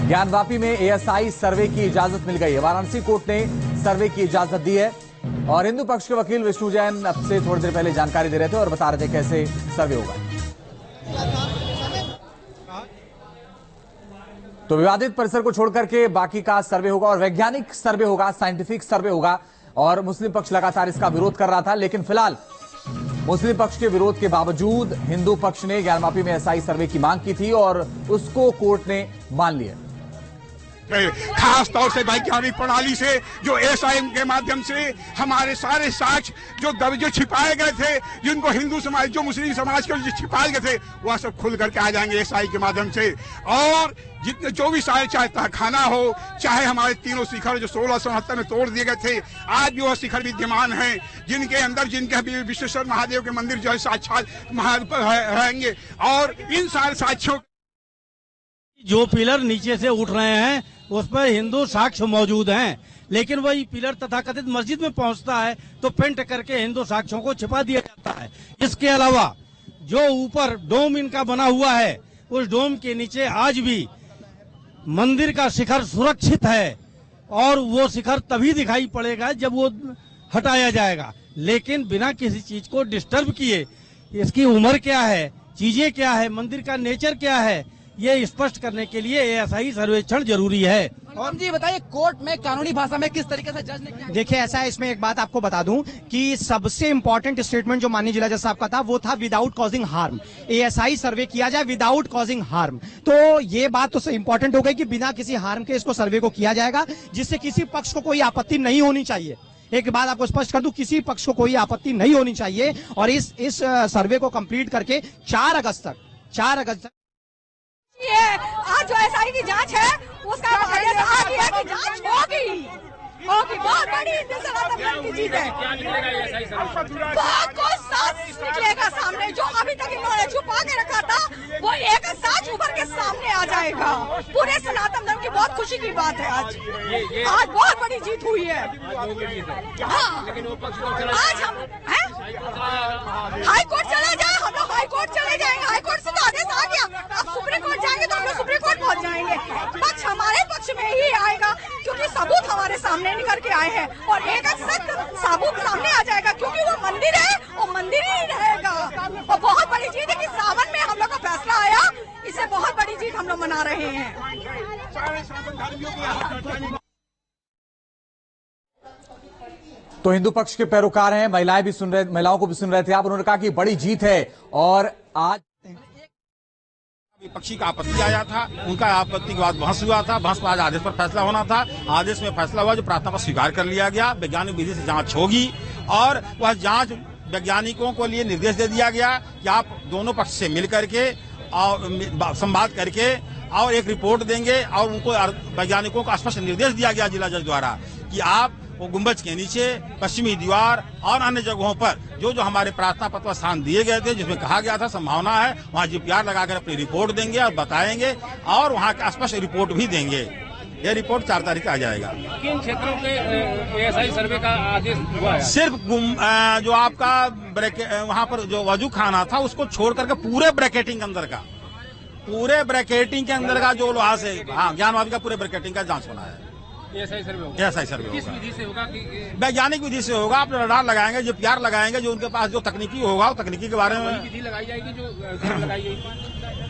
ज्ञानवापी में एएसआई सर्वे की इजाजत मिल गई है। वाराणसी कोर्ट ने सर्वे की इजाजत दी है और हिंदू पक्ष के वकील विष्णु जैन अब से थोड़ी देर पहले जानकारी दे रहे थे और बता रहे थे कैसे सर्वे होगा। तो विवादित परिसर को छोड़कर के बाकी का सर्वे होगा और वैज्ञानिक सर्वे होगा, साइंटिफिक सर्वे होगा। और मुस्लिम पक्ष लगातार इसका विरोध कर रहा था, लेकिन फिलहाल मुस्लिम पक्ष के विरोध के बावजूद हिंदू पक्ष ने ज्ञानवापी में एएसआई सर्वे की मांग की थी और उसको कोर्ट ने मान लिया। खास तौर से वैज्ञानिक प्रणाली से जो एएसआई के माध्यम से हमारे सारे साक्ष्य जो छिपाए गए थे, जिनको हिंदू समाज जो मुस्लिम समाज के जो छिपाए गए थे, वह सब खुल करके आ जाएंगे एएसआई के माध्यम से। और जितने जो भी सारे, चाहे तहखाना हो, चाहे हमारे तीनों शिखर जो 1669 में तोड़ दिए गए थे, आज भी वह शिखर विद्यमान हैं, जिनके अंदर जिनके विश्वेश्वर महादेव के मंदिर जो है साक्षात रहेंगे। और इन सारे साक्ष्यों जो पिलर नीचे से उठ रहे हैं उस पर हिंदू साक्ष्य मौजूद हैं, लेकिन वही पिलर तथाकथित मस्जिद में पहुंचता है तो पेंट करके हिंदू साक्ष्यों को छिपा दिया जाता है। इसके अलावा जो ऊपर डोम इनका बना हुआ है, उस डोम के नीचे आज भी मंदिर का शिखर सुरक्षित है और वो शिखर तभी दिखाई पड़ेगा जब वो हटाया जाएगा, लेकिन बिना किसी चीज को डिस्टर्ब किए। इसकी उम्र क्या है, चीजें क्या है, मंदिर का नेचर क्या है, ये स्पष्ट करने के लिए एएसआई सर्वेक्षण जरूरी है। और जी बताइए, कोर्ट में कानूनी भाषा में किस तरीके से जज ने किया? देखिए, ऐसा है, इसमें एक बात आपको बता दूं कि सबसे इंपॉर्टेंट स्टेटमेंट जो माननीय जिला जज साहब का था वो था विदाउट कॉजिंग हार्म। एएसआई सर्वे किया जाए विदाउट कॉजिंग हार्म, तो ये बात तो इंपॉर्टेंट हो गई कि बिना किसी हार्म के इसको सर्वे को किया जाएगा, जिससे किसी पक्ष को कोई आपत्ति नहीं होनी चाहिए। एक बात आपको स्पष्ट कर दूं, किसी पक्ष को कोई आपत्ति नहीं होनी चाहिए। और इस सर्वे को कंप्लीट करके 4 अगस्त तक ये आज जो एसआई की जांच है उसका आदेश आ गया कि जांच होगी। बहुत बड़ी हिंदू सनातन की जीत है। बहुत कुछ सच निकलेगा सामने, जो अभी तक इन्होंने छुपा के रखा था वो एक सच उभर के सामने आ जाएगा। पूरे सनातन धर्म की बहुत खुशी की बात है। आज बहुत बड़ी जीत हुई है। हाँ, आज हम हाई कोर्ट चला जाए, हम लोग हाई कोर्ट चले जाएंगे। हाई कोर्ट से तो आदेश आ गया, अब सुप्रीम कोर्ट जाएंगे तो हम लोग सुप्रीम कोर्ट पहुंच जाएंगे। पक्ष हमारे पक्ष में ही आएगा क्योंकि सबूत हमारे सामने निकल के आए हैं और एक सच सबूत सामने आ जाएगा, क्योंकि वो मंदिर है, वो मंदिर ही रहेगा। और बहुत बड़ी जीत है कि सावन में हम लोग का फैसला आया, इसे बहुत बड़ी जीत हम लोग मना रहे हैं। तो हिंदू पक्ष के पैरोकार हैं, महिलाओं को भी सुन रहे थे आप। उन्होंने कहा कि बड़ी जीत है और आज विपक्षी का आपत्ति आया था, उनका आपत्ति के बाद बहस हुआ था। बहस पर आज आदेश पर फैसला होना था। आदेश में फैसला हुआ, जो प्रार्थना पर स्वीकार कर लिया गया। वैज्ञानिक विधि से जांच होगी और वह जांच वैज्ञानिकों को लिए निर्देश दे दिया गया कि आप दोनों पक्ष से मिल करके और संवाद करके और एक रिपोर्ट देंगे। और उनको वैज्ञानिकों को स्पष्ट निर्देश दिया गया जिला जज द्वारा कि आप वो गुंबज के नीचे, पश्चिमी दीवार और अन्य जगहों पर जो हमारे प्रार्थना पत्र स्थान दिए गए थे, जिसमें कहा गया था संभावना है, वहाँ जीपीआर लगाकर अपनी रिपोर्ट देंगे और बताएंगे और वहाँ का स्पष्ट रिपोर्ट भी देंगे। ये रिपोर्ट 4 तारीख आ जाएगा। किन क्षेत्रों के एएसआई सर्वे का आदेश हुआ है? सिर्फ जो आपका वहाँ पर जो वजू खाना था उसको छोड़ करके पूरे ब्रैकेटिंग के अंदर का जो लोहा से, हाँ, ज्ञानवापी का पूरे ब्रैकेटिंग का जांच होना है। एएसआई सर्वे किस विधि से होगा? वैज्ञानिक विधि से होगा। आप रडार लगाएंगे, जो पीआर लगाएंगे, जो उनके पास जो तकनीकी होगा वो तकनीकी के बारे में विधि लगाई जाएगी जो लगाई जाएगी।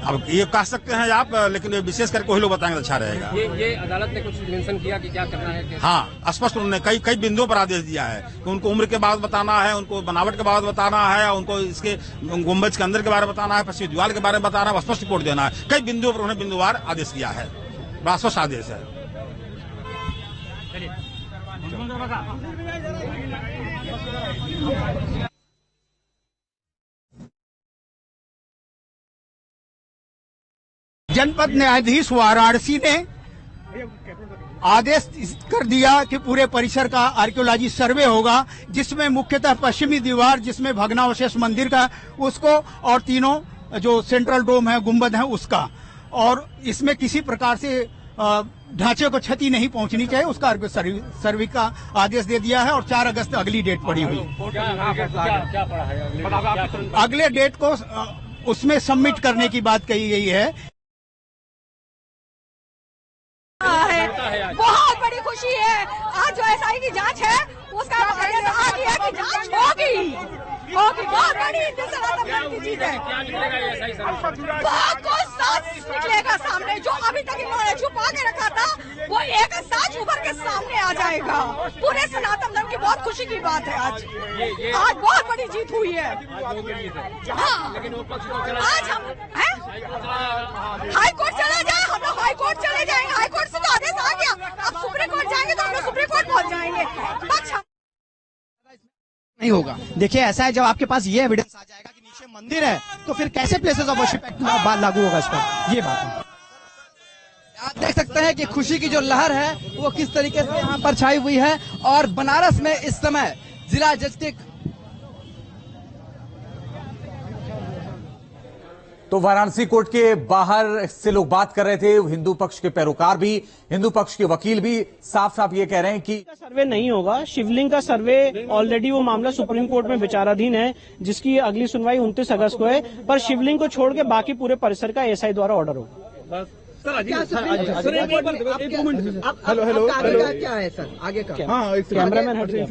अब ये कह सकते हैं आप, लेकिन विशेष करके वही लोग बताएंगे तो अच्छा रहेगा। ये अदालत ने कुछ मेंशन किया कि क्या करना है? हाँ, स्पष्ट उन्होंने कई बिंदुओं पर आदेश दिया है कि उनको उम्र के बाद बताना है, उनको बनावट के बाद बताना है, उनको इसके गुंबज के अंदर के बारे में बताना है, पश्चिमी दीवार के बारे में बताना है, स्पष्ट रिपोर्ट देना है। कई बिंदुओं पर उन्होंने बिंदुवार आदेश दिया है, बड़ा स्पष्ट आदेश है। जनपद न्यायाधीश वाराणसी ने आदेश कर दिया कि पूरे परिसर का आर्कियोलॉजी सर्वे होगा, जिसमें मुख्यतः पश्चिमी दीवार, जिसमें भग्नावशेष मंदिर का, उसको, और तीनों जो सेंट्रल डोम है, गुंबद है, उसका। और इसमें किसी प्रकार से ढांचे को क्षति नहीं पहुंचनी चाहिए, उसका सर्वे का आदेश दे दिया है। और 4 अगस्त अगली डेट पड़ी हुई। क्या पड़ा है? अगले डेट को उसमें सबमिट करने की बात कही गई है। खुशी है। आज जो एसआई की जांच है उसका आदेश आ गया कि जांच होगी। बहुत बड़ी की चीज है। बहुत कुछ साथ निकलेगा सामने। जो अभी तक इन्होंने छुपा के रखा था वो एक साथ उभर के सामने आ जाएगा। पूरे सनातन धर्म की बहुत खुशी की बात है। आज बहुत बड़ी जीत हुई है। हाँ, आज हम हाई कोर्ट चला जाए, हम लोग हाई कोर्ट चले जाएंगे। हाई कोर्ट से तो आदेश आ गया, अब सुप्रीम कोर्ट जाएंगे तो हम लोग सुप्रीम कोर्ट पहुंच जाएंगे। नहीं होगा। देखिए ऐसा है, जब आपके पास ये एविडेंस आ जाएगा कि नीचे मंदिर है तो फिर कैसे प्लेसेस ऑफ वर्शिप एक्ट लागू होगा इस पर, ये बात है। आप देख सकते हैं कि खुशी की जो लहर है वो किस तरीके से यहाँ पर छाई हुई है। और बनारस में इस समय जिला जज के तो वाराणसी कोर्ट के बाहर से लोग बात कर रहे थे। हिंदू पक्ष के पैरोकार भी, हिंदू पक्ष के वकील भी साफ साफ ये कह रहे हैं कि सर्वे नहीं होगा। शिवलिंग का सर्वे ऑलरेडी वो मामला सुप्रीम कोर्ट में विचाराधीन है, जिसकी अगली सुनवाई 29 अगस्त को है। पर शिवलिंग को छोड़ के बाकी पूरे परिसर का एसआई द्वारा ऑर्डर होगा। हेलो क्या है सर आगे का? हाँ, कैमरामैन हट गया।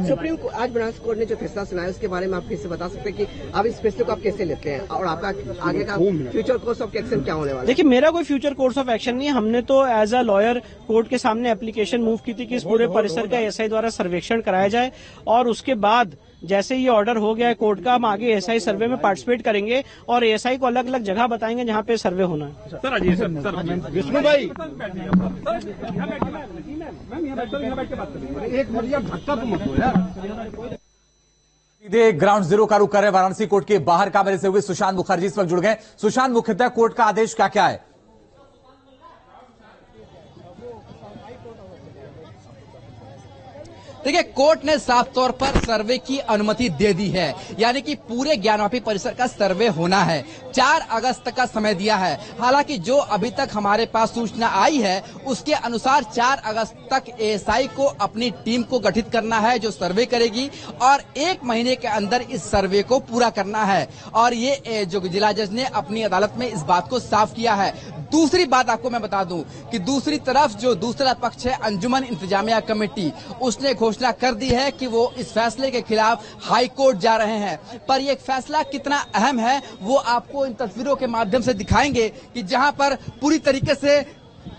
सुप्रीम कोर्ट आज बनारस कोर्ट ने जो फैसला सुनाया उसके बारे में आप किससे बता सकते हैं कि आप इस फैसले को आप कैसे लेते हैं और आपका आगे का फ्यूचर कोर्स ऑफ एक्शन क्या होने वाला है? देखिए, मेरा कोई फ्यूचर कोर्स ऑफ एक्शन नहीं है। हमने तो एज अ लॉयर कोर्ट के सामने एप्लीकेशन मूव की थी कि इस पूरे परिसर का एसआई द्वारा सर्वेक्षण कराया जाए और उसके बाद जैसे ये ऑर्डर हो गया है कोर्ट का, हम आगे एसआई सर्वे में पार्टिसिपेट करेंगे और एसआई को अलग अलग जगह बताएंगे जहां पे सर्वे होना है। सर आइए सर विष्णु भाई एक मरिया धक्का तो मत दो यार। सीधे ग्राउंड जीरो का रुख कर रहे हैं वाराणसी कोर्ट के बाहर कैमरे से हुए सुशांत मुखर्जी इस वक्त जुड़ गए। सुशांत, मुख्यतः कोर्ट का आदेश क्या क्या है? देखिए, कोर्ट ने साफ तौर पर सर्वे की अनुमति दे दी है, यानी कि पूरे ज्ञानवापी परिसर का सर्वे होना है। 4 अगस्त तक का समय दिया है। हालांकि जो अभी तक हमारे पास सूचना आई है उसके अनुसार 4 अगस्त तक एएसआई को अपनी टीम को गठित करना है जो सर्वे करेगी और 1 महीने के अंदर इस सर्वे को पूरा करना है। और ये जो जिला जज ने अपनी अदालत में इस बात को साफ किया है। दूसरी बात आपको मैं बता दूं कि दूसरी तरफ जो दूसरा पक्ष है अंजुमन इंतजामिया कमेटी, उसने घोषणा कर दी है कि वो इस फैसले के खिलाफ हाई कोर्ट जा रहे हैं। पर ये फैसला कितना अहम है वो आपको इन तस्वीरों के माध्यम से दिखाएंगे कि जहां पर पूरी तरीके से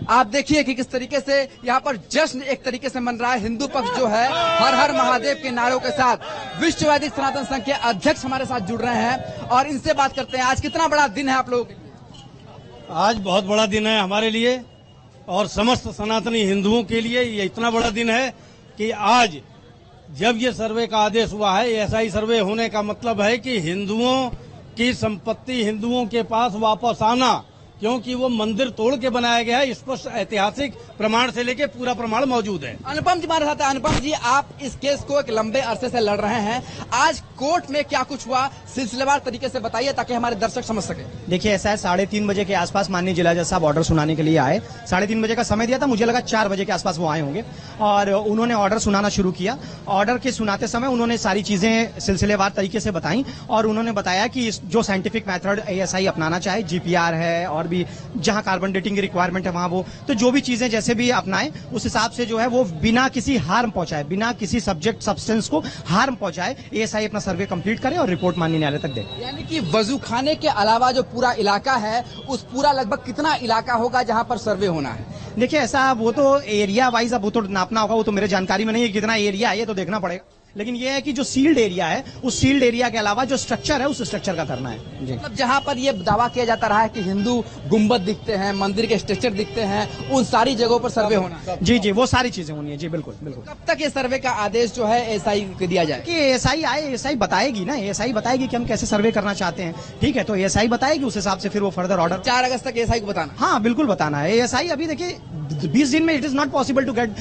आप देखिए कि किस तरीके से यहाँ पर जश्न एक तरीके से मन रहा है। हिंदू पक्ष जो है हर हर महादेव के नारों के साथ विश्व वैदिक सनातन संघ के अध्यक्ष हमारे साथ जुड़ रहे हैं और इनसे बात करते हैं। आज कितना बड़ा दिन है आप लोगों के लिए? आज बहुत बड़ा दिन है हमारे लिए और समस्त सनातनी हिंदुओं के लिए। ये इतना बड़ा दिन है कि आज जब ये सर्वे का आदेश हुआ है, एसआई सर्वे होने का मतलब है कि हिंदुओं की संपत्ति हिंदुओं के पास वापस आना, क्योंकि वो मंदिर तोड़ के बनाया गया है। स्पष्ट ऐतिहासिक प्रमाण से लेके पूरा प्रमाण मौजूद है। अनुपम जी हमारे साथ है। अनुपम जी, आप इस केस को एक लंबे अरसे से लड़ रहे हैं। आज कोर्ट में क्या कुछ हुआ, सिलसिलेवार तरीके से बताइए ताकि हमारे दर्शक समझ सके। देखिए ऐसा है, 3:30 बजे के आसपास माननीय जिला जज साहब ऑर्डर सुनाने के लिए आए। 3:30 बजे का समय दिया था, मुझे लगा 4 बजे के आसपास वो आए होंगे और उन्होंने ऑर्डर सुनाना शुरू किया। ऑर्डर के सुनाते समय उन्होंने सारी चीजें सिलसिलेवार तरीके से बताई और उन्होंने बताया कि जो साइंटिफिक मेथड एएसआई अपनाना चाहे, जीपीआर है और भी जहां कार्बन डेटिंग की रिक्वायरमेंट है वहां वो, तो जो भी चीजें जैसे भी अपनाए उस हिसाब से जो है वो बिना किसी हार्म पहुंचाए, बिना किसी सब्जेक्ट सब्सटेंस को हार्म पहुंचाए, एएसआई अपना सर्वे कंप्लीट करे और रिपोर्ट माननीय न्यायालय तक दे। यानी कि वजू खाने के अलावा जो पूरा इलाका है उस पूरा लगभग कितना इलाका होगा जहां पर सर्वे होना है? देखिए ऐसा, वो तो एरिया वाइज अब वो तो नापना होगा, वो तो मेरे जानकारी में नहीं है कितना एरिया है, ये तो देखना पड़ेगा। लेकिन ये है कि जो सील्ड एरिया है उस सील्ड एरिया के अलावा जो स्ट्रक्चर है उस स्ट्रक्चर का करना है। मतलब जहां पर ये दावा किया जाता रहा है कि हिंदू गुंबद दिखते हैं, मंदिर के स्ट्रक्चर दिखते हैं, उन सारी जगहों पर सर्वे होना है। जी वो सारी चीजें होनी है। जी बिल्कुल बिल्कुल। कब तक ये सर्वे का आदेश जो है एएसआई को दिया जाए? कि एएसआई आए, एएसआई बताएगी ना, एएसआई बताएगी कि हम कैसे सर्वे करना चाहते हैं। ठीक है, तो एएसआई बताएगी, उस हिसाब से फिर वो फर्दर ऑर्डर 4 अगस्त तक एएसआई को बताना। हाँ बिल्कुल बताना है। एएसआई अभी देखिए 20 दिन में it is not possible to get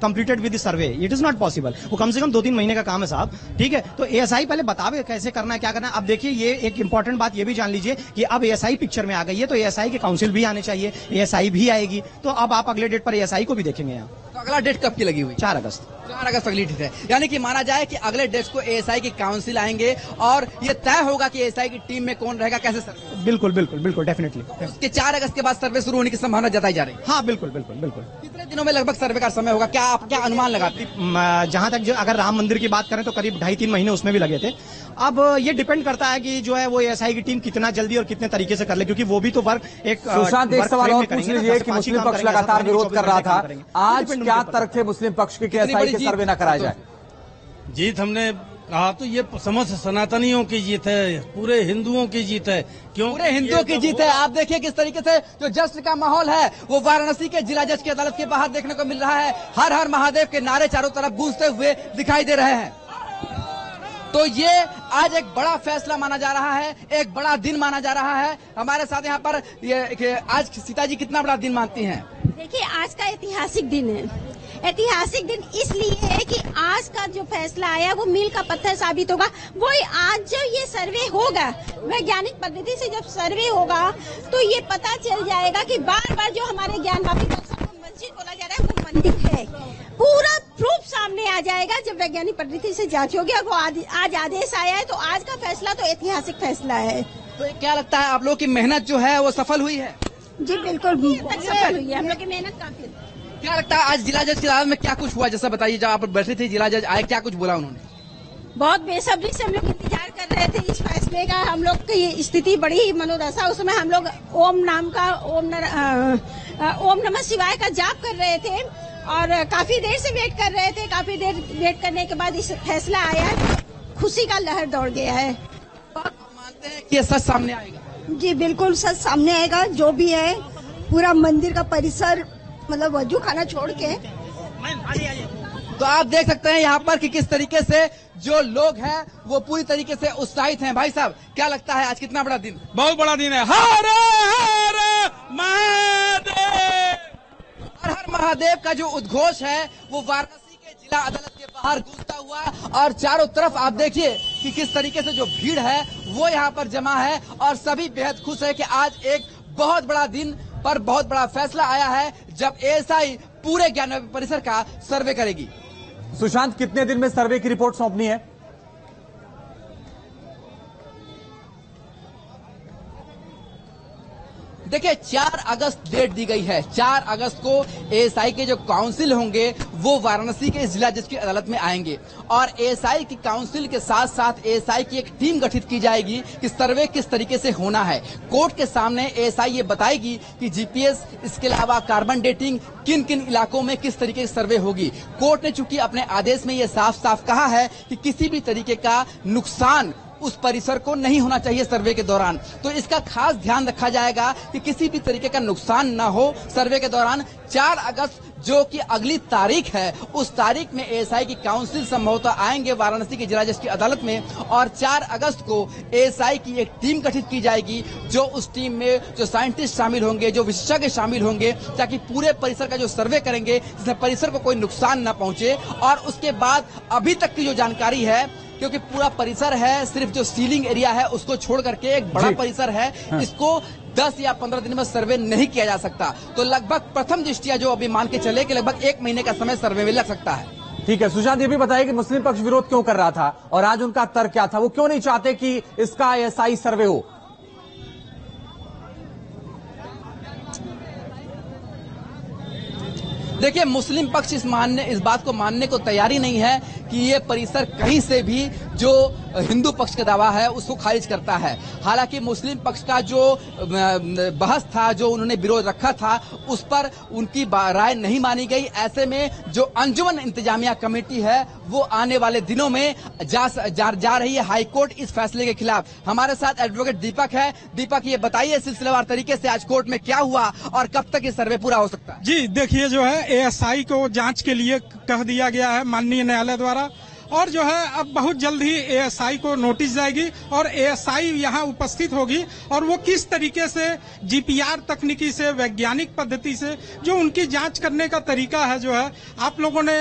completed with the survey, it is not possible. वो कम से कम 2-3 महीने का काम है साहब। ठीक है, तो एएसआई पहले बतावे कैसे करना है, क्या करना है। अब देखिए ये एक इंपॉर्टेंट बात ये भी जान लीजिए कि अब एएसआई पिक्चर में आ गई है, तो एएसआई के काउंसिल भी आने चाहिए, एएसआई भी आएगी, तो अब आप अगले डेट पर एएसआई को भी देखेंगे यहाँ। तो अगला डेट कब की लगी हुई? 4 अगस्त। 4 अगस्त अगली डेट है, यानी कि माना जाए कि अगले डेट को एएसआई की काउंसिल आएंगे और ये तय होगा कि एएसआई की टीम में कौन रहेगा, कैसे सर्वे। बिल्कुल बिल्कुल बिल्कुल डेफिनेटली। उसके 4 अगस्त के बाद सर्वे शुरू होने की संभावना जताई जा रही है। हाँ बिल्कुल बिल्कुल बिल्कुल। कितने दिनों में लगभग सर्वे का समय होगा, क्या आप क्या अनुमान लगाते हैं? जहां तक जो अगर राम मंदिर की बात करें तो करीब 2.5-3 महीने उसमें भी लगे थे। अब ये डिपेंड करता है कि जो है वो एएसआई की टीम कितना जल्दी और कितने तरीके से कर ले, क्योंकि वो भी तो वर्क एक सुशांत, एक सवाल और पूछ लीजिए कि मुस्लिम पक्ष लगातार विरोध कर रहा था, आज क्या तर्क है मुस्लिम पक्ष के एएसआई के सर्वे न कराया जाए? जीत हमने कहा तो ये समस्त सनातनियों की जीत है, पूरे हिंदुओं की जीत है। क्यों? पूरे हिंदुओं की जीत है। आप देखिए किस तरीके से जो जश्न का माहौल है वो वाराणसी के जिला जज की अदालत के बाहर देखने को मिल रहा है। हर हर महादेव के नारे चारों तरफ गूंजते हुए दिखाई दे रहे हैं। तो ये आज एक बड़ा फैसला माना जा रहा है, एक बड़ा दिन माना जा रहा है। हमारे साथ यहाँ पर ये आज सीता जी कितना बड़ा दिन मानती हैं? देखिए, आज का ऐतिहासिक दिन है। ऐतिहासिक दिन इसलिए है कि आज का जो फैसला आया वो मील का पत्थर साबित होगा। वही आज जब ये सर्वे होगा, वैज्ञानिक पद्धति से जब सर्वे होगा तो ये पता चल जाएगा कि बार बार जो हमारे ज्ञानवापी मस्जिद बोला जा रहा है वो मंदिर है। पूरा प्रूफ सामने आ जाएगा जब वैज्ञानिक पद्धति से जांच होगी। और वो आज आदेश आया है तो आज का फैसला तो ऐतिहासिक फैसला है। तो क्या लगता है आप लोग की मेहनत जो है वो सफल हुई है? जी बिल्कुल सफल हुई है, हम लोग की मेहनत काफी। क्या लगता है आज जिला जज की अदालत में क्या कुछ हुआ? जैसा बताइए, जब आप बैठे थे जिला जज आए, क्या कुछ बोला उन्होंने? बहुत बेसब्री से हम लोग इंतजार कर रहे थे इस फैसले का। हम लोग की स्थिति बड़ी ही मनोदशा, उसमें हम लोग ओम नाम का ओम नमः शिवाय का जाप कर रहे थे और काफी देर से वेट कर रहे थे। काफी देर वेट करने के बाद इस फैसला आया है, खुशी का लहर दौड़ गया है। मानते हैं कि ये सच सामने आएगा? जी बिल्कुल सच सामने आएगा। जो भी है पूरा मंदिर का परिसर, मतलब वजू खाना छोड़ के। तो आप देख सकते हैं यहाँ पर कि किस तरीके से जो लोग हैं वो पूरी तरीके से उत्साहित हैं। भाई साहब, क्या लगता है आज कितना बड़ा दिन? बहुत बड़ा दिन है। हर हर महादेव, हर हर महादेव का जो उद्घोष है वो वाराणसी के जिला अदालत के बाहर गूंजता हुआ और चारों तरफ आप देखिए कि किस तरीके से जो भीड़ है वो यहाँ पर जमा है और सभी बेहद खुश है कि आज एक बहुत बड़ा दिन पर बहुत बड़ा फैसला आया है जब एएसआई पूरे ज्ञानवापी परिसर का सर्वे करेगी। सुशांत, कितने दिन में सर्वे की रिपोर्ट सौंपनी है? देखिए 4 अगस्त डेट दी गई है। 4 अगस्त को एएसआई के जो काउंसिल होंगे वो वाराणसी के जिला जज की अदालत में आएंगे और एएसआई की काउंसिल के साथ साथ एएसआई की एक टीम गठित की जाएगी कि सर्वे किस तरीके से होना है। कोर्ट के सामने एएसआई ये बताएगी कि जीपीएस, इसके अलावा कार्बन डेटिंग, किन किन इलाकों में किस तरीके से सर्वे होगी। कोर्ट ने चूंकि अपने आदेश में ये साफ साफ कहा है कि किसी भी तरीके का नुकसान उस परिसर को नहीं होना चाहिए सर्वे के दौरान, तो इसका खास ध्यान रखा जाएगा कि किसी भी तरीके का नुकसान न हो सर्वे के दौरान। 4 अगस्त जो कि अगली तारीख है, उस तारीख में एएसआई की काउंसिल संभवतः आएंगे वाराणसी की जिला जज की अदालत में और 4 अगस्त को एएसआई की एक टीम गठित की जाएगी जो उस टीम में जो साइंटिस्ट शामिल होंगे, जो विशेषज्ञ शामिल होंगे, ताकि पूरे परिसर का जो सर्वे करेंगे जिसमें परिसर को कोई नुकसान न पहुंचे। और उसके बाद अभी तक की जो जानकारी है, क्योंकि पूरा परिसर है, सिर्फ जो सीलिंग एरिया है उसको छोड़ करके एक बड़ा परिसर है, इसको 10 या 15 दिन में सर्वे नहीं किया जा सकता। तो लगभग प्रथम दृष्टिया जो अभी मान के चले कि लगभग 1 महीने का समय सर्वे में लग सकता है। ठीक है सुशांत, ये भी बताइए कि मुस्लिम पक्ष विरोध क्यों कर रहा था और आज उनका तर्क क्या था? वो क्यों नहीं चाहते कि इसका एएसआई सर्वे हो? देखिए, मुस्लिम पक्ष इस बात को मानने को तैयारी नहीं है कि ये परिसर कहीं से भी जो हिंदू पक्ष का दावा है उसको खारिज करता है। हालांकि मुस्लिम पक्ष का जो बहस था, जो उन्होंने विरोध रखा था, उस पर उनकी राय नहीं मानी गई। ऐसे में जो अंजुमन इंतजामिया कमेटी है वो आने वाले दिनों में जा रही है हाईकोर्ट इस फैसले के खिलाफ। हमारे साथ एडवोकेट दीपक है। दीपक, ये बताइए सिलसिलेवार तरीके से आज कोर्ट में क्या हुआ और कब तक ये सर्वे पूरा हो सकता है? जी देखिए, जो है एएसआई को जांच के लिए कह दिया गया है माननीय न्यायालय द्वारा और जो है अब बहुत जल्द ही एएसआई को नोटिस जाएगी और एएसआई यहां उपस्थित होगी और वो किस तरीके से जीपीआर तकनीकी से, वैज्ञानिक पद्धति से जो उनकी जांच करने का तरीका है, जो है आप लोगों ने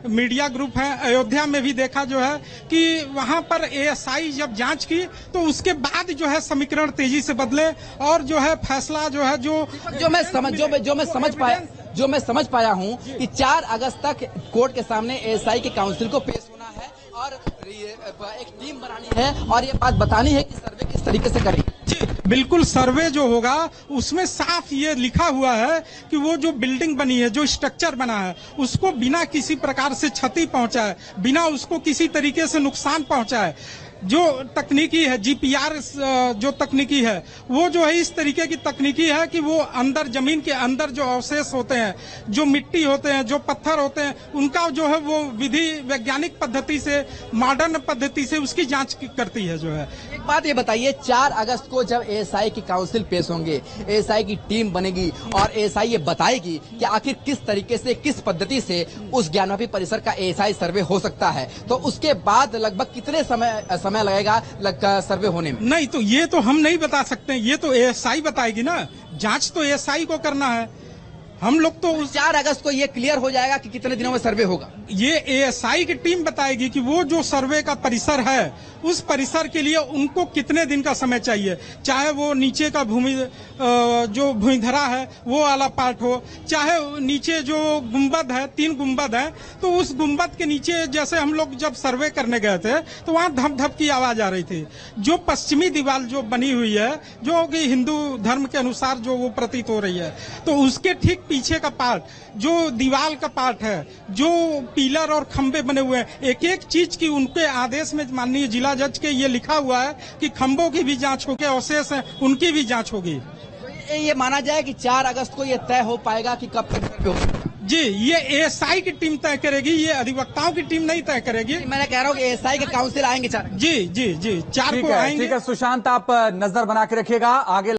मीडिया ग्रुप है अयोध्या में भी देखा जो है कि वहां पर एएसआई जब जांच की तो उसके बाद जो है समीकरण तेजी से बदले और जो है फैसला जो है जो मैं समझ पाया जो मैं समझ पाया हूं कि 4 अगस्त तक कोर्ट के सामने एएसआई के काउंसिल को पेश होना है और एक टीम बनानी है और ये बात बतानी है कि सर्वे किस तरीके से करेंगे। जी बिल्कुल, सर्वे जो होगा उसमें साफ ये लिखा हुआ है कि वो जो बिल्डिंग बनी है, जो स्ट्रक्चर बना है, उसको बिना किसी प्रकार से क्षति पहुंचाए, बिना उसको किसी तरीके से नुकसान पहुंचाए, जो तकनीकी है जीपीआर जो तकनीकी है वो जो है इस तरीके की तकनीकी है कि वो अंदर जमीन के अंदर जो अवशेष होते हैं, जो मिट्टी होते हैं, जो पत्थर होते हैं, उनका जो है वो विधि वैज्ञानिक पद्धति से, मॉडर्न पद्धति से उसकी जांच करती है। जो है एक बात ये बताइए, 4 अगस्त को जब एएसआई की काउंसिल पेश होंगे, एएसआई की टीम बनेगी और एएसआई ये बताएगी कि आखिर किस तरीके से, किस पद्धति से उस ज्ञानवापी परिसर का एएसआई सर्वे हो सकता है, तो उसके बाद लगभग कितने समय लगेगा सर्वे होने में? नहीं, तो ये तो हम नहीं बता सकते, ये तो एएसआई बताएगी ना, जांच तो एएसआई को करना है। हम लोग तो 4 अगस्त को ये क्लियर हो जाएगा कि कितने दिनों में सर्वे होगा। ये एएसआई की टीम बताएगी कि वो जो सर्वे का परिसर है, उस परिसर के लिए उनको कितने दिन का समय चाहिए, चाहे वो नीचे का जो भूमिधरा है वो वाला पार्ट हो, चाहे नीचे जो गुंबद है, 3 गुंबद है, तो उस गुंबद के नीचे जैसे हम लोग जब सर्वे करने गए थे तो वहाँ धप धप की आवाज आ रही थी। जो पश्चिमी दीवार जो बनी हुई है, जो कि हिंदू धर्म के अनुसार जो वो प्रतीत हो रही है, तो उसके ठीक पीछे का पार्ट, जो दीवार का पार्ट है, जो पिलर और खंबे बने हुए हैं, एक एक चीज की उनके आदेश में माननीय जिला जज के ये लिखा हुआ है कि खंबों की भी जांच होगी, अवशेष हैं उनकी भी जांच होगी। ये माना जाए कि 4 अगस्त को ये तय हो पाएगा कि कब सर्वे होगा? जी, ये एएसआई की टीम तय करेगी, ये अधिवक्ताओं की टीम नहीं तय करेगी। मैंने कह रहा हूँ कि एएसआई के काउंसिल आएंगे 4। जी 4 को आएंगे। ठीक है सुशांत, आप नजर बना के रखिएगा आगे।